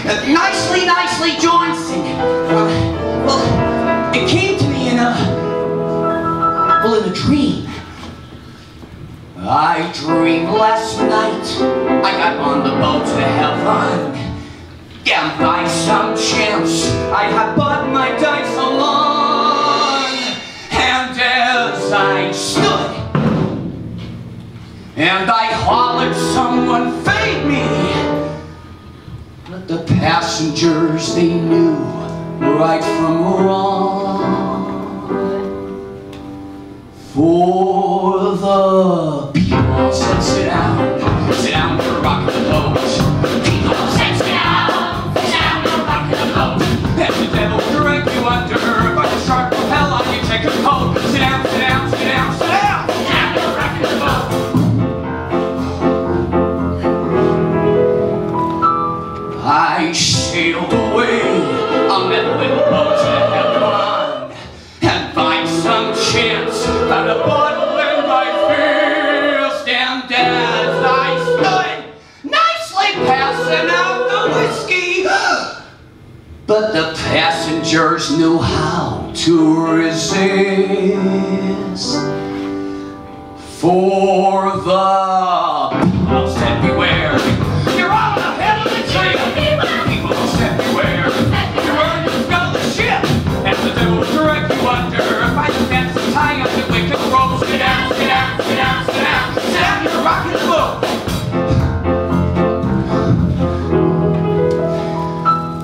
Nicely, Johnson. Well, it came to me in a dream. I dreamed last night I got on the boat to heaven, and by some chance I had bought my dice along. And as I stood and I hollered, someone fade me. But the passengers, they knew right from wrong. For the people said, sit down, we're rocking the boat. People said, sit down, we're rocking the boat. And the devil will drag you under, but the shark will hell on you, take a coat. Sit down, we're rocking the boat. I sailed away on that little boat to heaven, and by some chance found a bottle in my fist. And as I stood, nicely passing out the whiskey, but the passengers knew how to resist. For the people said, beware, you're all ahead of the train. People said, beware, you're on the skull of the ship, and the devil will drag you under. By the fence and tie up the wicked ropes. Sit down, you're rocking the boat.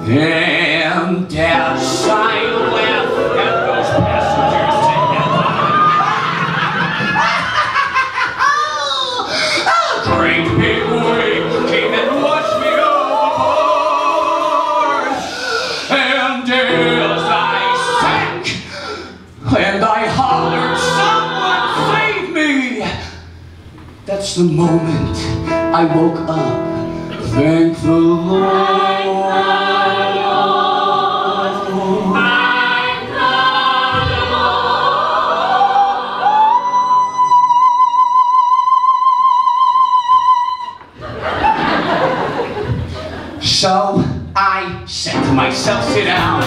And as I left, and those passengers said, a great big wave came and washed me overboard. And as I sank, and I hollered, someone save me! That's the moment I woke up. Thank the Lord. So I said to myself, sit down,